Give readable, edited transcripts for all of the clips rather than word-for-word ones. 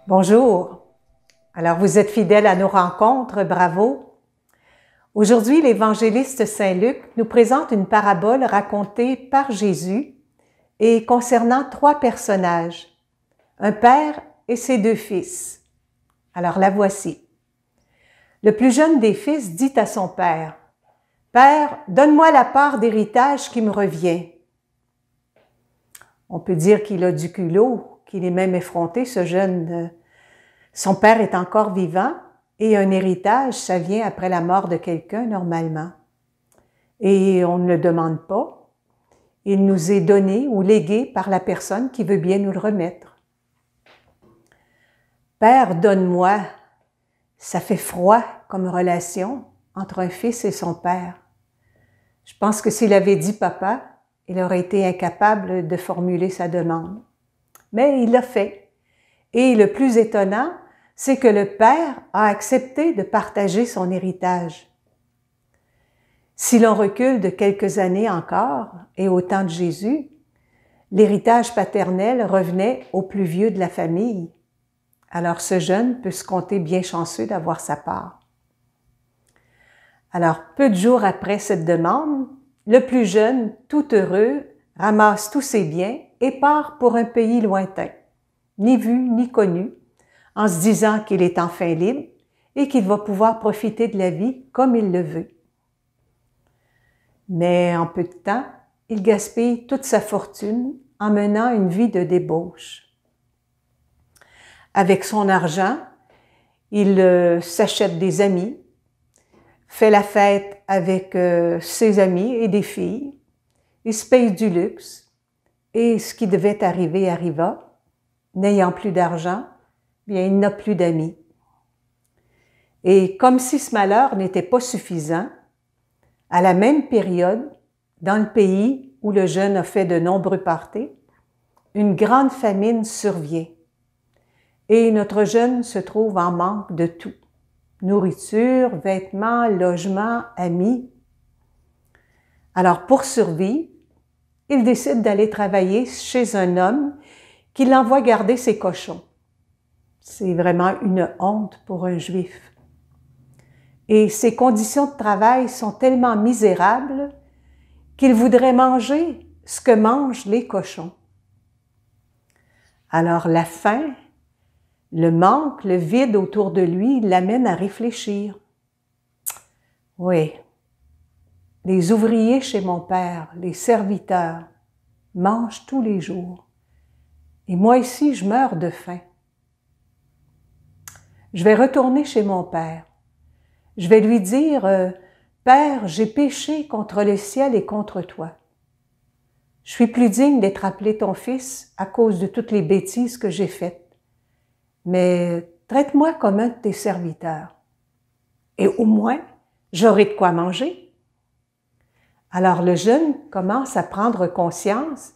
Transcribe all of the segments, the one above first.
Bonjour. Alors, vous êtes fidèles à nos rencontres, bravo. Aujourd'hui, l'évangéliste Saint Luc nous présente une parabole racontée par Jésus et concernant trois personnages, un père et ses deux fils. Alors, la voici. Le plus jeune des fils dit à son père, « Père, donne-moi la part d'héritage qui me revient. » On peut dire qu'il a du culot, qu'il est même effronté, ce jeune. Son père est encore vivant et un héritage, ça vient après la mort de quelqu'un normalement. Et on ne le demande pas. Il nous est donné ou légué par la personne qui veut bien nous le remettre. Père, donne-moi. Ça fait froid comme relation entre un fils et son père. Je pense que s'il avait dit papa, il aurait été incapable de formuler sa demande. Mais il l'a fait. Et le plus étonnant, c'est que le père a accepté de partager son héritage. Si l'on recule de quelques années encore, et au temps de Jésus, l'héritage paternel revenait au plus vieux de la famille. Alors ce jeune peut se compter bien chanceux d'avoir sa part. Alors, peu de jours après cette demande, le plus jeune, tout heureux, ramasse tous ses biens et part pour un pays lointain, ni vu ni connu, en se disant qu'il est enfin libre et qu'il va pouvoir profiter de la vie comme il le veut. Mais en peu de temps, il gaspille toute sa fortune en menant une vie de débauche. Avec son argent, il s'achète des amis, fait la fête avec ses amis et des filles, il se paye du luxe et ce qui devait arriver arriva. N'ayant plus d'argent, bien, il n'a plus d'amis. Et comme si ce malheur n'était pas suffisant, à la même période, dans le pays où le jeune a fait de nombreux parties, une grande famine survient. Et notre jeune se trouve en manque de tout. Nourriture, vêtements, logement, amis. Alors, pour survivre, il décide d'aller travailler chez un homme qui l'envoie garder ses cochons. C'est vraiment une honte pour un juif. Et ses conditions de travail sont tellement misérables qu'il voudrait manger ce que mangent les cochons. Alors la faim, le manque, le vide autour de lui l'amène à réfléchir. Oui, les ouvriers chez mon père, les serviteurs, mangent tous les jours. Et moi ici, je meurs de faim. Je vais retourner chez mon père. Je vais lui dire, « Père, j'ai péché contre le ciel et contre toi. Je suis plus digne d'être appelé ton fils à cause de toutes les bêtises que j'ai faites. Mais traite-moi comme un de tes serviteurs. Et au moins, j'aurai de quoi manger. » Alors le jeune commence à prendre conscience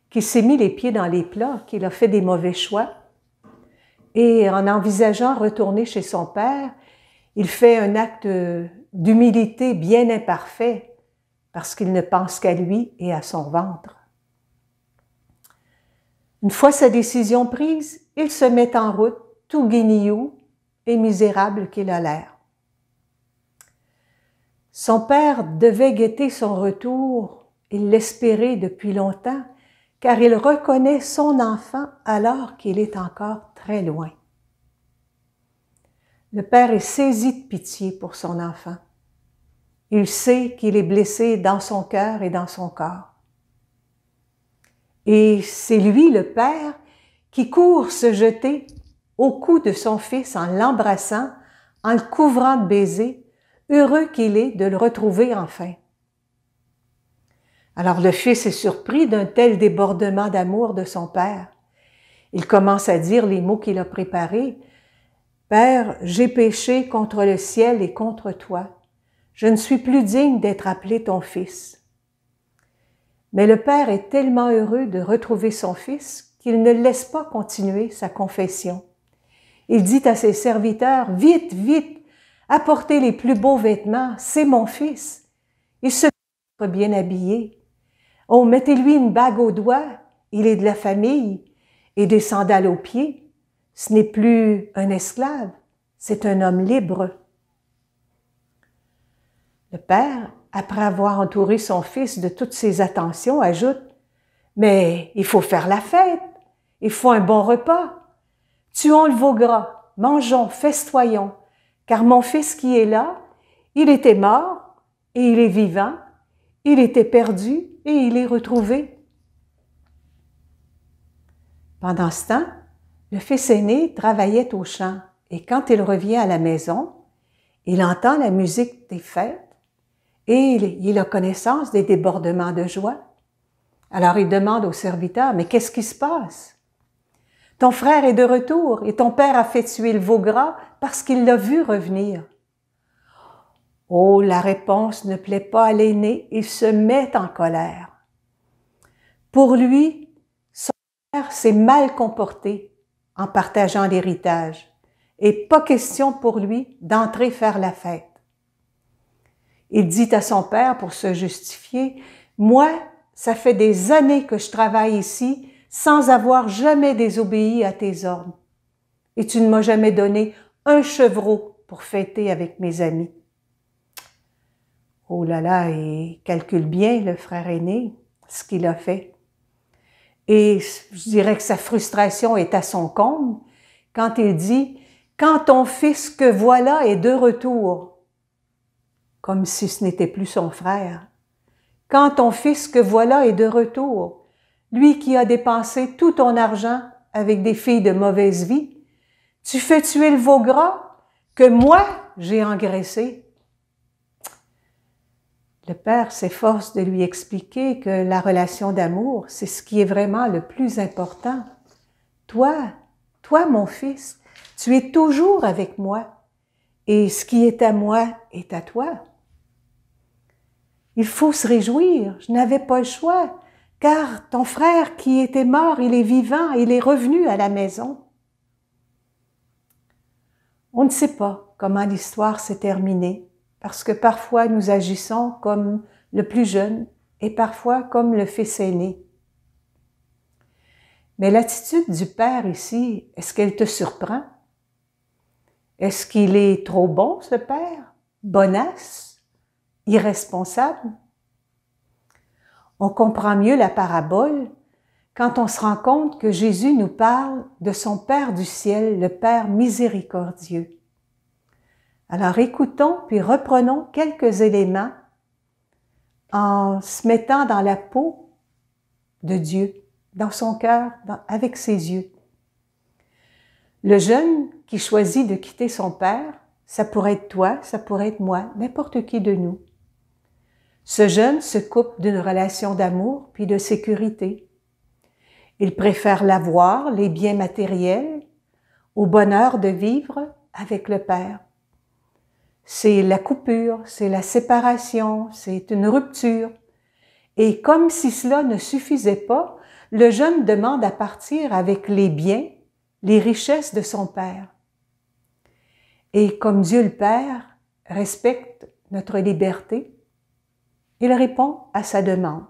qu'il s'est mis les pieds dans les plats, qu'il a fait des mauvais choix. Et en envisageant retourner chez son père, il fait un acte d'humilité bien imparfait parce qu'il ne pense qu'à lui et à son ventre. Une fois sa décision prise, il se met en route, tout guignolou et misérable qu'il a l'air. Son père devait guetter son retour, il l'espérait depuis longtemps, car il reconnaît son enfant alors qu'il est encore très loin. Le père est saisi de pitié pour son enfant. Il sait qu'il est blessé dans son cœur et dans son corps. Et c'est lui, le père, qui court se jeter au cou de son fils en l'embrassant, en le couvrant de baisers, heureux qu'il est de le retrouver enfin. Alors le fils est surpris d'un tel débordement d'amour de son père. Il commence à dire les mots qu'il a préparés. « Père, j'ai péché contre le ciel et contre toi. Je ne suis plus digne d'être appelé ton fils. » Mais le père est tellement heureux de retrouver son fils qu'il ne laisse pas continuer sa confession. Il dit à ses serviteurs, « Vite, vite, apportez les plus beaux vêtements, c'est mon fils. Il se trouve bien habillé. Oh, mettez-lui une bague au doigt, il est de la famille, et des sandales aux pieds. Ce n'est plus un esclave, c'est un homme libre. Le père, après avoir entouré son fils de toutes ses attentions, ajoute « Mais il faut faire la fête, il faut un bon repas. Tuons le veau gras, mangeons, festoyons, car mon fils qui est là, il était mort et il est vivant, il était perdu et il est retrouvé. » Pendant ce temps, le fils aîné travaillait au champ et quand il revient à la maison, il entend la musique des fêtes et il a connaissance des débordements de joie. Alors il demande au serviteur, « Mais qu'est-ce qui se passe? Ton frère est de retour et ton père a fait tuer le veau gras parce qu'il l'a vu revenir. » Oh, la réponse ne plaît pas à l'aîné, il se met en colère. Pour lui, son père s'est mal comporté en partageant l'héritage et pas question pour lui d'entrer faire la fête. Il dit à son père pour se justifier, « Moi, ça fait des années que je travaille ici sans avoir jamais désobéi à tes ordres. Et tu ne m'as jamais donné un chevreau pour fêter avec mes amis. » Oh là là, il calcule bien, le frère aîné, ce qu'il a fait. Et je dirais que sa frustration est à son comble quand il dit « Quand ton fils que voilà est de retour », comme si ce n'était plus son frère. « Quand ton fils que voilà est de retour, lui qui a dépensé tout ton argent avec des filles de mauvaise vie, tu fais tuer le veau gras que moi j'ai engraissé. » Le père s'efforce de lui expliquer que la relation d'amour, c'est ce qui est vraiment le plus important. Toi, mon fils, tu es toujours avec moi et ce qui est à moi est à toi. Il faut se réjouir, je n'avais pas le choix, car ton frère qui était mort, il est vivant, il est revenu à la maison. On ne sait pas comment l'histoire s'est terminée, parce que parfois nous agissons comme le plus jeune et parfois comme le fils aîné. Mais l'attitude du père ici, est-ce qu'elle te surprend? Est-ce qu'il est trop bon, ce père? Bonasse? Irresponsable? On comprend mieux la parabole quand on se rend compte que Jésus nous parle de son Père du ciel, le Père miséricordieux. Alors écoutons puis reprenons quelques éléments en se mettant dans la peau de Dieu, dans son cœur, avec ses yeux. Le jeune qui choisit de quitter son père, ça pourrait être toi, ça pourrait être moi, n'importe qui de nous. Ce jeune se coupe d'une relation d'amour puis de sécurité. Il préfère l'avoir, les biens matériels, au bonheur de vivre avec le Père. C'est la coupure, c'est la séparation, c'est une rupture. Et comme si cela ne suffisait pas, le jeune demande à partir avec les biens, les richesses de son Père. Et comme Dieu le Père respecte notre liberté, il répond à sa demande.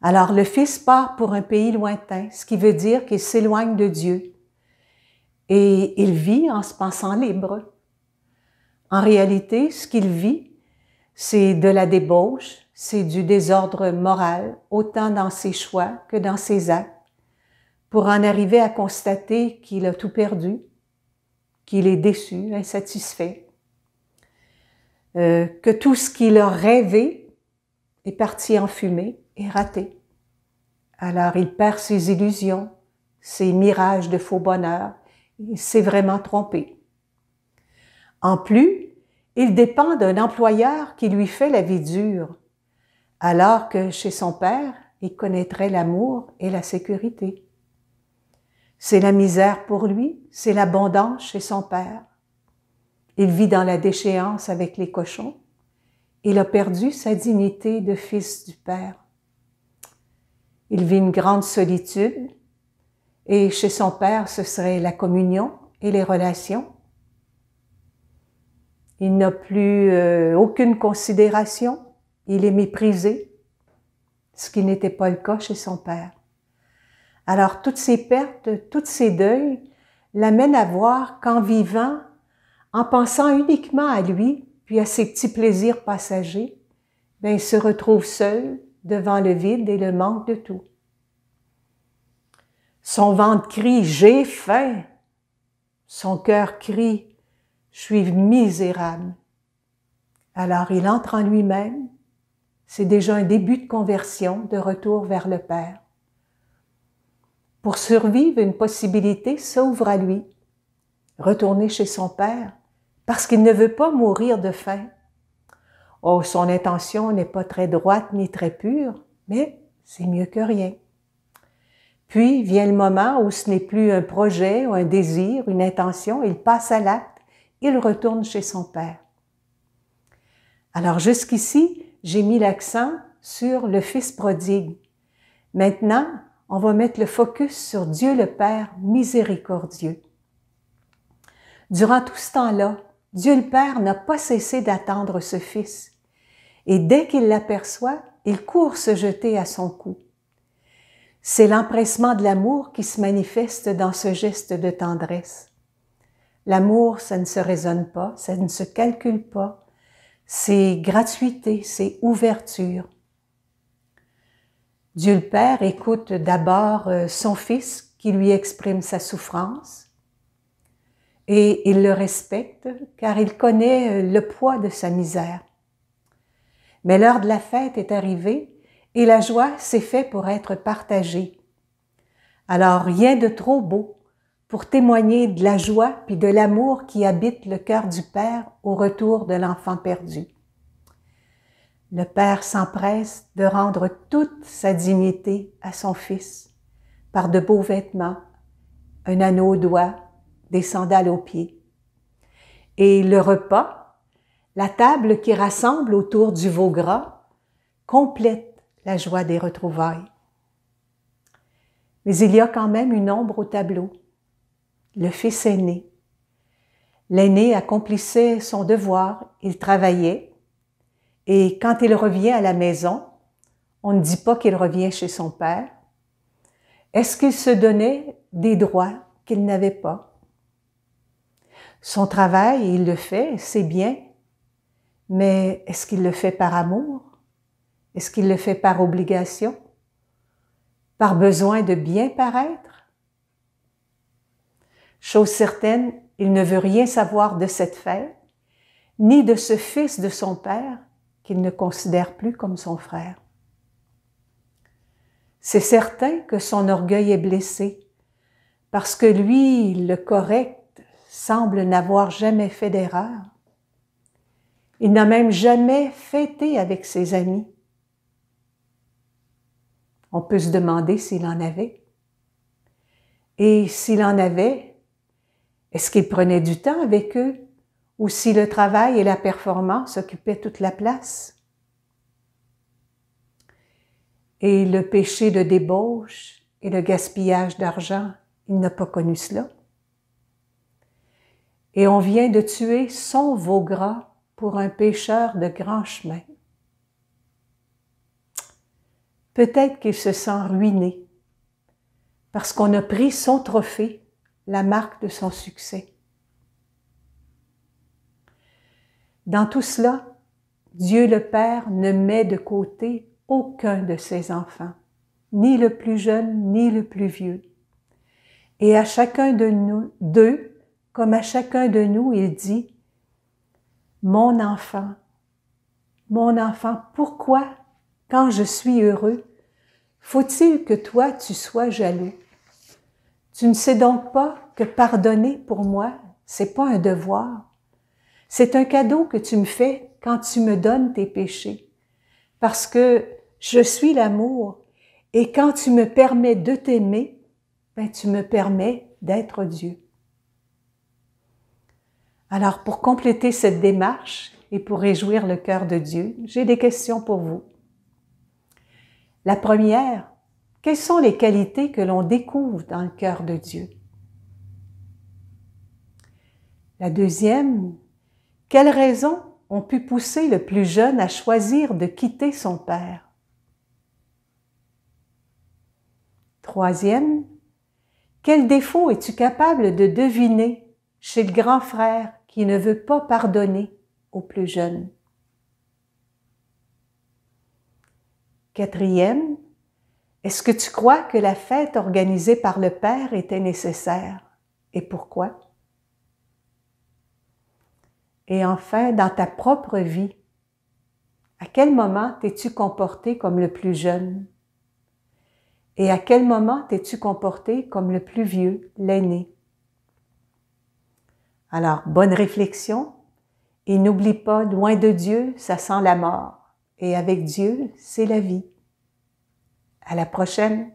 Alors le fils part pour un pays lointain, ce qui veut dire qu'il s'éloigne de Dieu. Et il vit en se pensant libre. En réalité, ce qu'il vit, c'est de la débauche, c'est du désordre moral, autant dans ses choix que dans ses actes, pour en arriver à constater qu'il a tout perdu, qu'il est déçu, insatisfait, que tout ce qu'il a rêvé est parti en fumée et raté. Alors il perd ses illusions, ses mirages de faux bonheur, il s'est vraiment trompé. En plus, il dépend d'un employeur qui lui fait la vie dure, alors que chez son père, il connaîtrait l'amour et la sécurité. C'est la misère pour lui, c'est l'abondance chez son père. Il vit dans la déchéance avec les cochons. Il a perdu sa dignité de fils du Père. Il vit une grande solitude et chez son père, ce serait la communion et les relations. Il n'a plus aucune considération, il est méprisé, ce qui n'était pas le cas chez son père. Alors toutes ces pertes, tous ces deuils l'amènent à voir qu'en vivant, en pensant uniquement à lui, puis à ses petits plaisirs passagers, ben, il se retrouve seul devant le vide et le manque de tout. Son ventre crie « J'ai faim ». Son cœur crie « Je suis misérable ». Alors il entre en lui-même. C'est déjà un début de conversion, de retour vers le Père. Pour survivre, une possibilité s'ouvre à lui. Retourner chez son Père, parce qu'il ne veut pas mourir de faim. Oh, son intention n'est pas très droite ni très pure, mais c'est mieux que rien. Puis vient le moment où ce n'est plus un projet ou un désir, une intention, il passe à l'acte, il retourne chez son Père. Alors jusqu'ici, j'ai mis l'accent sur le Fils prodigue. Maintenant, on va mettre le focus sur Dieu le Père miséricordieux. Durant tout ce temps-là, Dieu le Père n'a pas cessé d'attendre ce Fils. Et dès qu'il l'aperçoit, il court se jeter à son cou. C'est l'empressement de l'amour qui se manifeste dans ce geste de tendresse. L'amour, ça ne se raisonne pas, ça ne se calcule pas. C'est gratuité, c'est ouverture. Dieu le Père écoute d'abord son Fils qui lui exprime sa souffrance et il le respecte car il connaît le poids de sa misère. Mais l'heure de la fête est arrivée et la joie s'est faite pour être partagée. Alors rien de trop beau pour témoigner de la joie puis de l'amour qui habite le cœur du Père au retour de l'enfant perdu. Le Père s'empresse de rendre toute sa dignité à son Fils par de beaux vêtements, un anneau au doigt, des sandales aux pieds. Et le repas, la table qui rassemble autour du veau gras, complète la joie des retrouvailles. Mais il y a quand même une ombre au tableau, le Fils aîné. L'aîné accomplissait son devoir, il travaillait, et quand il revient à la maison, on ne dit pas qu'il revient chez son père. Est-ce qu'il se donnait des droits qu'il n'avait pas? Son travail, il le fait, c'est bien, mais est-ce qu'il le fait par amour? Est-ce qu'il le fait par obligation? Par besoin de bien paraître? Chose certaine, il ne veut rien savoir de cette fête, ni de ce fils de son père, qu'il ne considère plus comme son frère. C'est certain que son orgueil est blessé, parce que lui, le correct, semble n'avoir jamais fait d'erreur. Il n'a même jamais fêté avec ses amis. On peut se demander s'il en avait. Et s'il en avait, est-ce qu'il prenait du temps avec eux? Ou si le travail et la performance occupaient toute la place. Et le péché de débauche et le gaspillage d'argent, il n'a pas connu cela. Et on vient de tuer son veau gras pour un pécheur de grand chemin. Peut-être qu'il se sent ruiné parce qu'on a pris son trophée, la marque de son succès. Dans tout cela, Dieu le Père ne met de côté aucun de ses enfants, ni le plus jeune, ni le plus vieux. Et à chacun de nous, d'eux, comme à chacun de nous, il dit « Mon enfant, pourquoi, quand je suis heureux, faut-il que toi tu sois jaloux? Tu ne sais donc pas que pardonner pour moi, c'est pas un devoir. C'est un cadeau que tu me fais quand tu me donnes tes péchés, parce que je suis l'amour, et quand tu me permets de t'aimer, ben tu me permets d'être Dieu. » Alors, pour compléter cette démarche et pour réjouir le cœur de Dieu, j'ai des questions pour vous. La première, quelles sont les qualités que l'on découvre dans le cœur de Dieu? La deuxième, quelles raisons ont pu pousser le plus jeune à choisir de quitter son père? Troisième, quel défaut es-tu capable de deviner chez le grand frère qui ne veut pas pardonner aux plus jeunes? Quatrième, est-ce que tu crois que la fête organisée par le Père était nécessaire? Et pourquoi? Et enfin, dans ta propre vie, à quel moment t'es-tu comporté comme le plus jeune? Et à quel moment t'es-tu comporté comme le plus vieux, l'aîné? Alors, bonne réflexion et n'oublie pas, loin de Dieu, ça sent la mort. Et avec Dieu, c'est la vie. À la prochaine!